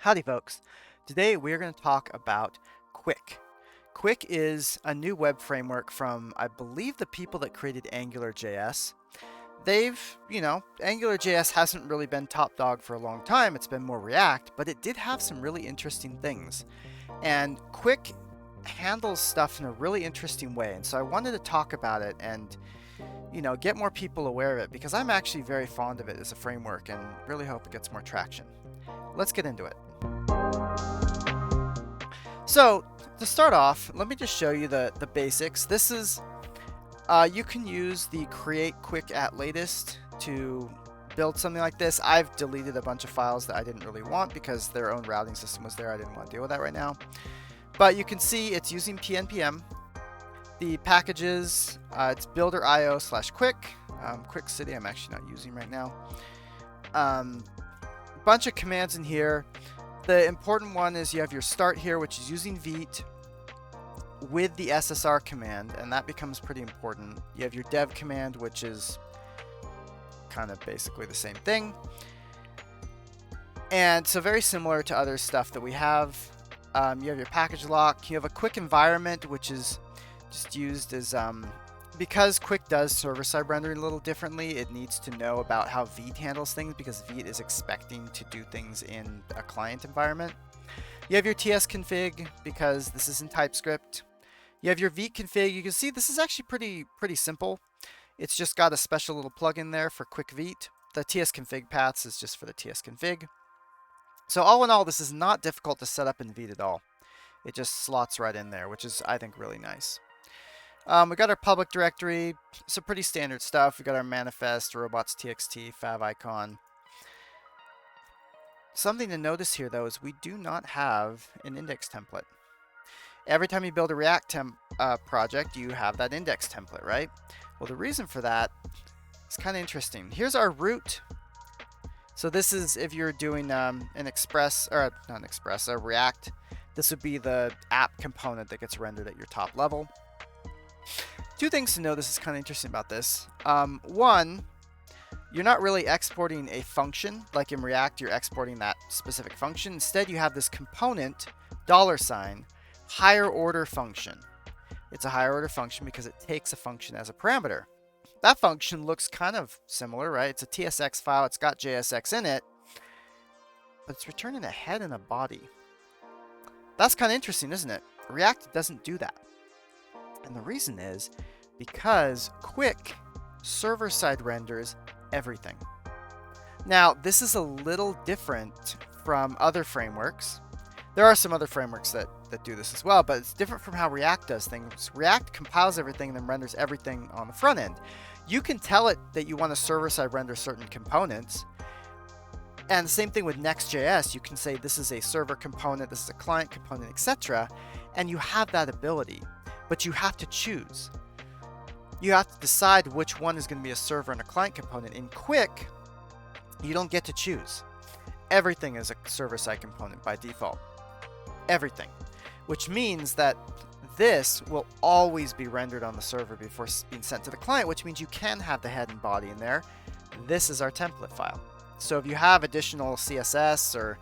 Howdy folks. Today we're going to talk about Qwik. Qwik is a new web framework from, I believe, the people that created AngularJS. AngularJS hasn't really been top dog for a long time. It's been more React, but it did have some really interesting things. And Qwik handles stuff in a really interesting way. And so I wanted to talk about it and, get more people aware of it because I'm actually very fond of it as a framework and really hope it gets more traction. Let's get into it. So to start off, let me just show you the basics. This is, you can use the create Qwik at latest to build something like this. I've deleted a bunch of files that I didn't really want because their own routing system was there. I didn't want to deal with that right now. But you can see it's using pnpm. The packages, it's builder.io/Qwik. Qwik City I'm actually not using right now. Bunch of commands in here. The important one is you have your start here, which is using Vite with the SSR command, and that becomes pretty important. You have your dev command, which is kind of basically the same thing. And so very similar to other stuff that we have. You have your package lock. You have a Qwik environment, which is just used as because Qwik does server-side rendering a little differently. It needs to know about how Vite handles things because Vite is expecting to do things in a client environment. You have your TS config because this is in TypeScript. You have your Vite config. You can see this is actually pretty simple. It's just got a special little plugin there for Qwik Vite. The TS config paths is just for the TS config. So all in all, this is not difficult to set up in Vite at all. It just slots right in there, which is, I think, really nice. We got our public directory, some pretty standard stuff. We got our manifest, robots.txt, favicon. Something to notice here, though, is we do not have an index template. Every time you build a React project, you have that index template, right? Well, the reason for that is kind of interesting. Here's our root. So this is if you're doing a React. This would be the app component that gets rendered at your top level. Two things to know. This is kind of interesting about this. One, you're not really exporting a function like in React. You're exporting that specific function. Instead, you have this component $, higher order function. It's a higher order function because it takes a function as a parameter. That function looks kind of similar, right? It's a TSX file. It's got JSX in it, but it's returning a head and a body. That's kind of interesting, isn't it? React doesn't do that. And the reason is because Qwik server-side renders everything. Now, this is a little different from other frameworks. There are some other frameworks that do this as well, but it's different from how React does things. React compiles everything and then renders everything on the front end. You can tell it that you want to server-side render certain components. And the same thing with Next.js. You can say this is a server component, this is a client component, etc. And you have that ability. But you have to choose. You have to decide which one is going to be a server and a client component. In Qwik, you don't get to choose. Everything is a server-side component by default. Everything. Which means that this will always be rendered on the server before being sent to the client, which means you can have the head and body in there. This is our template file. So if you have additional CSS or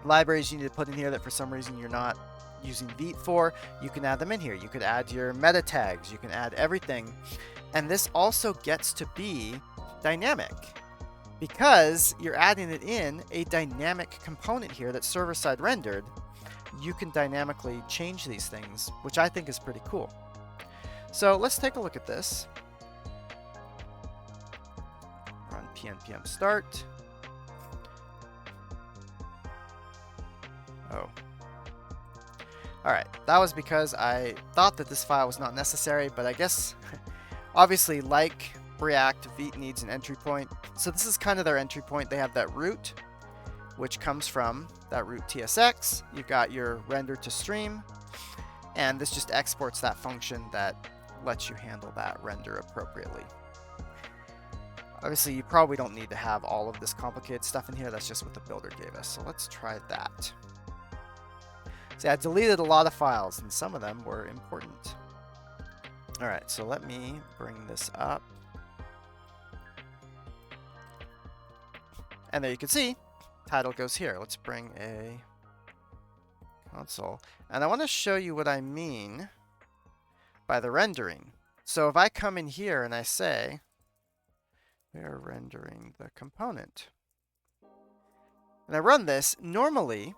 libraries you need to put in here that for some reason you're not using Vite for, you can add them in here. You could add your meta tags, you can add everything. And this also gets to be dynamic because you're adding it in a dynamic component here that's server-side rendered. You can dynamically change these things, which I think is pretty cool. So let's take a look at this. Run pnpm start. Oh. Alright, that was because I thought that this file was not necessary, but I guess, obviously, like React, Vite needs an entry point. So this is kind of their entry point. They have that root, which comes from that root TSX. You've got your render to stream, and this just exports that function that lets you handle that render appropriately. Obviously, you probably don't need to have all of this complicated stuff in here. That's just what the builder gave us. So let's try that. See, I deleted a lot of files, and some of them were important. All right, so let me bring this up. And there you can see title goes here. Let's bring a console. And I want to show you what I mean by the rendering. So if I come in here and I say, we are rendering the component, and I run this, normally,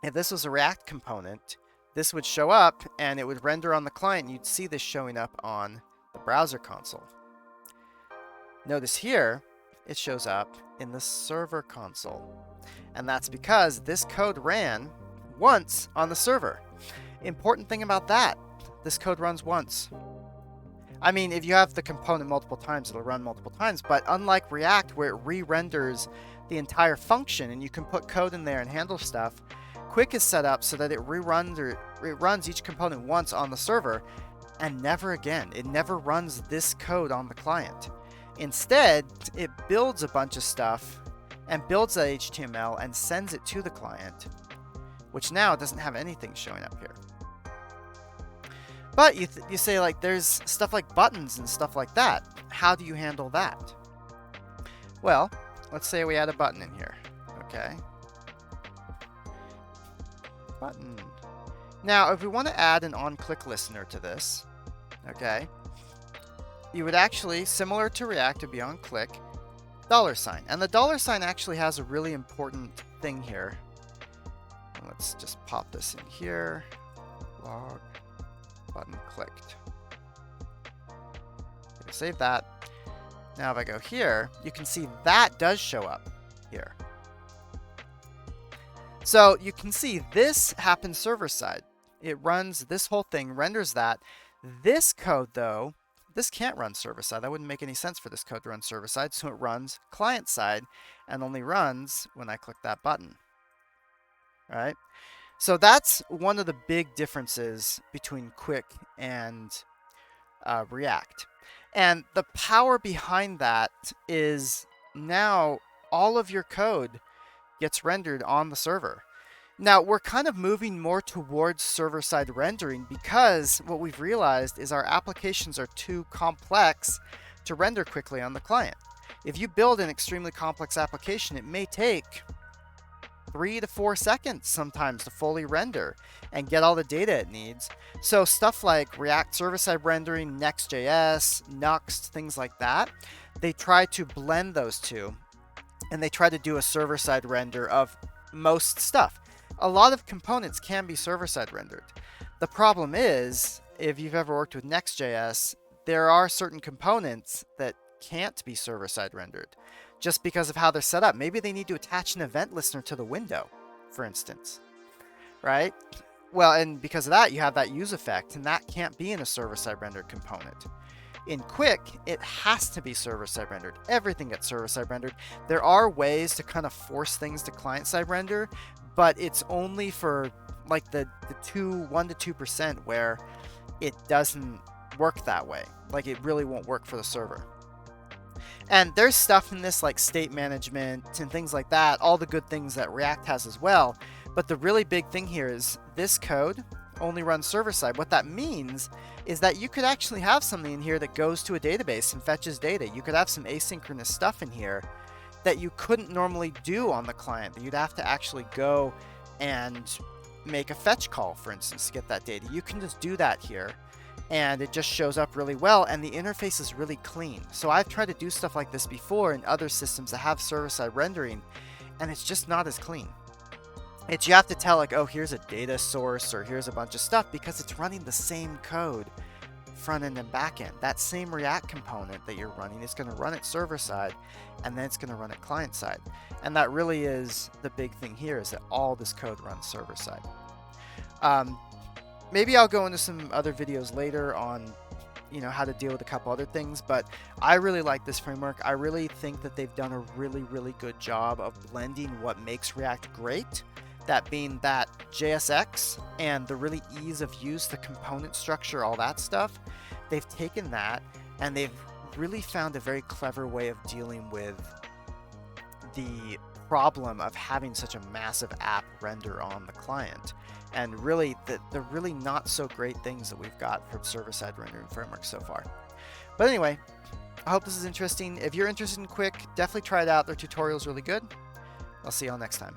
if this was a React component, this would show up and it would render on the client, and you'd see this showing up on the browser console. Notice here, it shows up in the server console. And that's because this code ran once on the server. Important thing about that, this code runs once. I mean, if you have the component multiple times, it'll run multiple times, but unlike React, where it re-renders the entire function and you can put code in there and handle stuff, Qwik is set up so that it runs each component once on the server and never again. It never runs this code on the client. Instead, it builds a bunch of stuff and builds that HTML and sends it to the client, which now doesn't have anything showing up here. But you say, like, there's stuff like buttons and stuff like that. How do you handle that? Well, let's say we add a button in here. Okay. Button. Now, if we want to add an on-click listener to this, okay, you would actually, similar to React, would be on click, $. And the $sign actually has a really important thing here. Let's just pop this in here. Log button clicked. Okay, save that. Now if I go here, you can see that does show up here. So you can see this happens server side. It runs this whole thing, renders that. This code though, this can't run server side. That wouldn't make any sense for this code to run server side, so it runs client side and only runs when I click that button. All right? So that's one of the big differences between Qwik and React. And the power behind that is now all of your code gets rendered on the server. Now, we're kind of moving more towards server-side rendering because what we've realized is our applications are too complex to render quickly on the client. If you build an extremely complex application, it may take 3 to 4 seconds sometimes to fully render and get all the data it needs. So stuff like React server-side rendering, Next.js, Nuxt, things like that, they try to blend those two and they try to do a server-side render of most stuff. A lot of components can be server-side rendered. The problem is, if you've ever worked with Next.js, there are certain components that can't be server-side rendered just because of how they're set up. Maybe they need to attach an event listener to the window, for instance, right? Well, and because of that, you have that use effect, and that can't be in a server-side rendered component. In Qwik, it has to be server-side rendered. Everything gets server-side rendered. There are ways to kind of force things to client-side render, but it's only for like the 1 to 2% where it doesn't work that way. Like it really won't work for the server. And there's stuff in this like state management and things like that, all the good things that React has as well. But the really big thing here is this code only runs server-side. What that means is that you could actually have something in here that goes to a database and fetches data. You could have some asynchronous stuff in here that you couldn't normally do on the client. You'd have to actually go and make a fetch call, for instance, to get that data. You can just do that here, and it just shows up really well, and the interface is really clean. So I've tried to do stuff like this before in other systems that have server-side rendering, and it's just not as clean. You have to tell, like, oh, here's a data source, or here's a bunch of stuff, because it's running the same code, front end and back end. That same React component that you're running is going to run it server side, and then it's going to run it client side. And that really is the big thing here, is that all this code runs server side. Maybe I'll go into some other videos later on, how to deal with a couple other things, but I really like this framework. I really think that they've done a really, really good job of blending what makes React great, that being that JSX and the really ease of use, the component structure, all that stuff. They've taken that and they've really found a very clever way of dealing with the problem of having such a massive app render on the client. And really, the really not so great things that we've got from server-side rendering frameworks so far. But anyway, I hope this is interesting. If you're interested in Qwik, definitely try it out. Their tutorial's really good. I'll see y'all next time.